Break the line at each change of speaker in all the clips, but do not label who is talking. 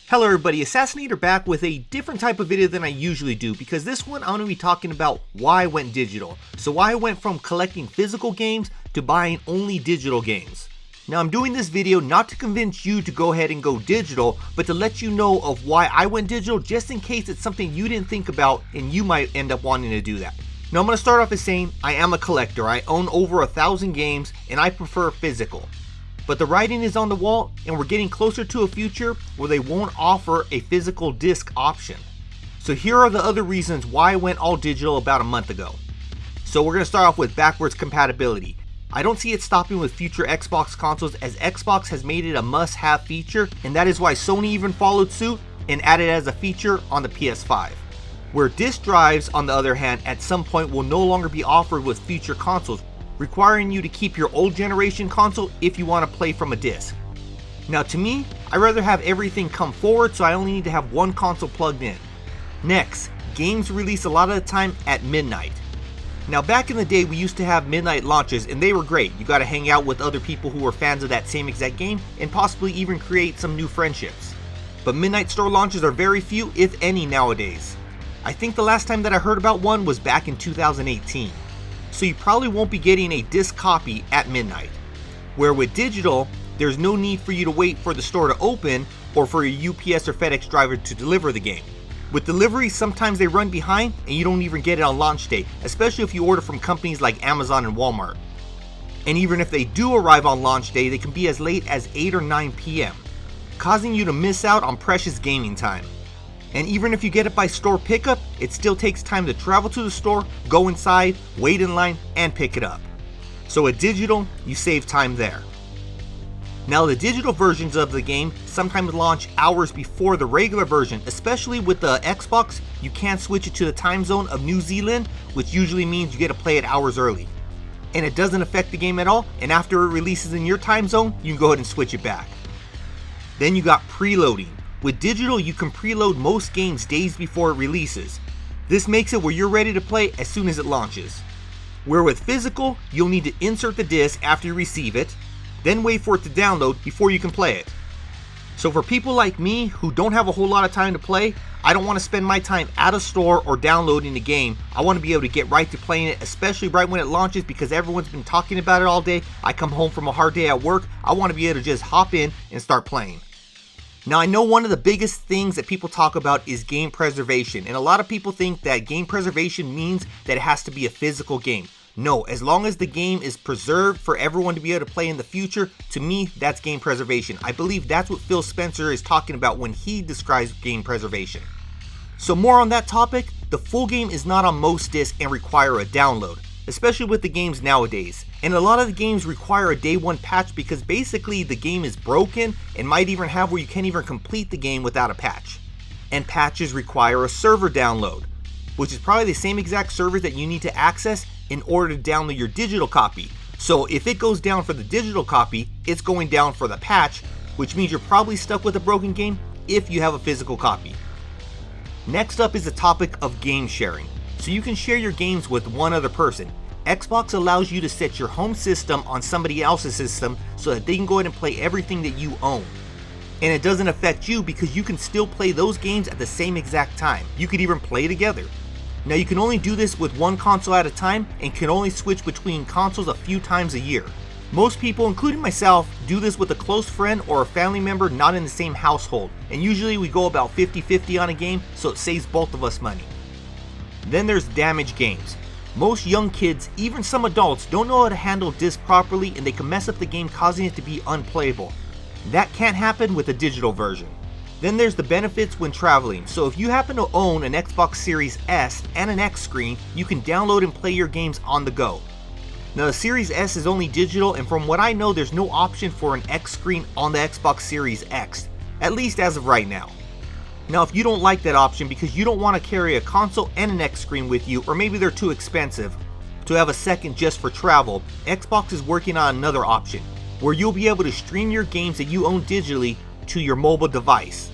Hello everybody, Assassinator back with a different type of video than I usually do, because this one I'm going to be talking about why I went digital. So why I went from collecting physical games to buying only digital games. Now I'm doing this video not to convince you to go ahead and go digital, but to let you know of why I went digital, just in case it's something you didn't think about and you might end up wanting to do that. Now I'm going to start off as saying I am a collector. I own over 1,000 games and I prefer physical. But the writing is on the wall, and we're getting closer to a future where they won't offer a physical disc option. So here are the other reasons why I went all digital about a month ago. So we're going to start off with backwards compatibility. I don't see it stopping with future Xbox consoles, as Xbox has made it a must-have feature, and that is why Sony even followed suit and added it as a feature on the PS5. Where disc drives, on the other hand, at some point will no longer be offered with future consoles, requiring you to keep your old generation console if you want to play from a disc. Now to me, I'd rather have everything come forward, so I only need to have one console plugged in. Next, games release a lot of the time at midnight. Now back in the day we used to have midnight launches, and they were great. You got to hang out with other people who were fans of that same exact game and possibly even create some new friendships. But midnight store launches are very few, if any, nowadays. I think the last time that I heard about one was back in 2018. So you probably won't be getting a disc copy at midnight. Where with digital, there's no need for you to wait for the store to open or for your UPS or FedEx driver to deliver the game. With delivery, sometimes they run behind and you don't even get it on launch day, especially if you order from companies like Amazon and Walmart. And even if they do arrive on launch day, they can be as late as 8 or 9 p.m., causing you to miss out on precious gaming time. And even if you get it by store pickup, it still takes time to travel to the store, go inside, wait in line, and pick it up. So with digital, you save time there. Now the digital versions of the game sometimes launch hours before the regular version, especially with the Xbox. You can't switch it to the time zone of New Zealand, which usually means you get to play it hours early. And it doesn't affect the game at all, and after it releases in your time zone, you can go ahead and switch it back. Then you got preloading. With digital, you can preload most games days before it releases. This makes it where you're ready to play as soon as it launches. Where with physical, you'll need to insert the disc after you receive it, then wait for it to download before you can play it. So for people like me who don't have a whole lot of time to play, I don't want to spend my time at a store or downloading the game. I want to be able to get right to playing it, especially right when it launches, because everyone's been talking about it all day. I come home from a hard day at work, I want to be able to just hop in and start playing. Now I know one of the biggest things that people talk about is game preservation, and a lot of people think that game preservation means that it has to be a physical game. No, as long as the game is preserved for everyone to be able to play in the future, to me that's game preservation. I believe that's what Phil Spencer is talking about when he describes game preservation. So more on that topic, the full game is not on most discs and require a download, especially with the games nowadays. And a lot of the games require a day one patch because basically the game is broken and might even have where you can't even complete the game without a patch. And patches require a server download, which is probably the same exact server that you need to access in order to download your digital copy. So if it goes down for the digital copy, it's going down for the patch, which means you're probably stuck with a broken game if you have a physical copy. Next up is the topic of game sharing. So you can share your games with one other person. Xbox allows you to set your home system on somebody else's system so that they can go ahead and play everything that you own. And it doesn't affect you because you can still play those games at the same exact time. You could even play together. Now you can only do this with one console at a time and can only switch between consoles a few times a year. Most people, including myself, do this with a close friend or a family member not in the same household. And usually we go about 50-50 on a game, so it saves both of us money. Then there's damaged games. Most young kids, even some adults, don't know how to handle discs properly and they can mess up the game, causing it to be unplayable. That can't happen with a digital version. Then there's the benefits when traveling. So if you happen to own an Xbox Series S and an X screen, you can download and play your games on the go. Now the Series S is only digital, and from what I know there's no option for an X screen on the Xbox Series X, at least as of right now. Now if you don't like that option because you don't want to carry a console and an X screen with you, or maybe they're too expensive to have a second just for travel, Xbox is working on another option where you'll be able to stream your games that you own digitally to your mobile device.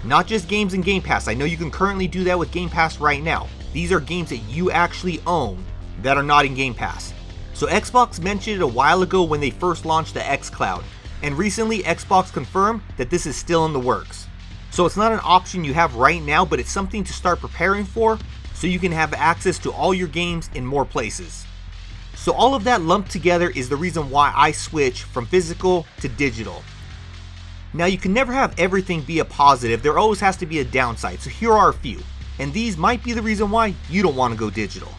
Not just games in Game Pass. I know you can currently do that with Game Pass right now. These are games that you actually own that are not in Game Pass. So Xbox mentioned it a while ago when they first launched the xCloud, and recently Xbox confirmed that this is still in the works. So it's not an option you have right now, but it's something to start preparing for so you can have access to all your games in more places. So all of that lumped together is the reason why I switch from physical to digital. Now you can never have everything be a positive, there always has to be a downside, so here are a few, and these might be the reason why you don't want to go digital.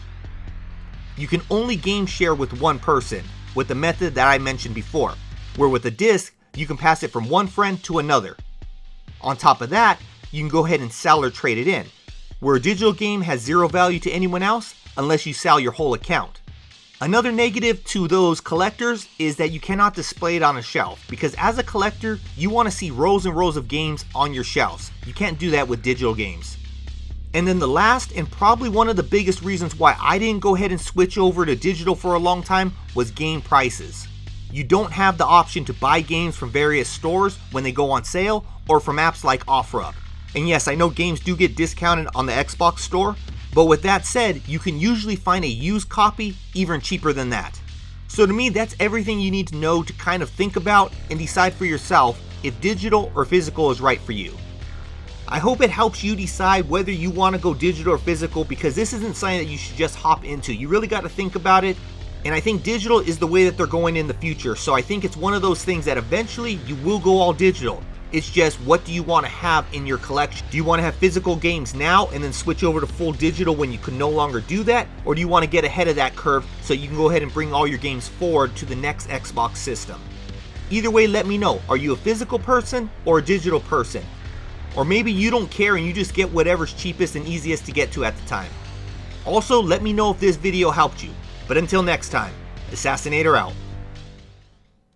You can only game share with one person, with the method that I mentioned before, where with a disc, you can pass it from one friend to another. On top of that, you can go ahead and sell or trade it in, where a digital game has zero value to anyone else unless you sell your whole account. Another negative to those collectors is that you cannot display it on a shelf, because as a collector, you want to see rows and rows of games on your shelves. You can't do that with digital games. And then the last and probably one of the biggest reasons why I didn't go ahead and switch over to digital for a long time was game prices. You don't have the option to buy games from various stores when they go on sale or from apps like OfferUp. And yes, I know games do get discounted on the Xbox store, but with that said, you can usually find a used copy even cheaper than that. So to me, that's everything you need to know to kind of think about and decide for yourself if digital or physical is right for you. I hope it helps you decide whether you want to go digital or physical, because this isn't something that you should just hop into. You really got to think about it, and I think digital is the way that they're going in the future. So I think it's one of those things that eventually you will go all digital. It's just, what do you want to have in your collection? Do you want to have physical games now and then switch over to full digital when you can no longer do that? Or do you want to get ahead of that curve so you can go ahead and bring all your games forward to the next Xbox system? Either way, let me know. Are you a physical person or a digital person? Or maybe you don't care and you just get whatever's cheapest and easiest to get to at the time. Also, let me know if this video helped you. But until next time, Assassinator out.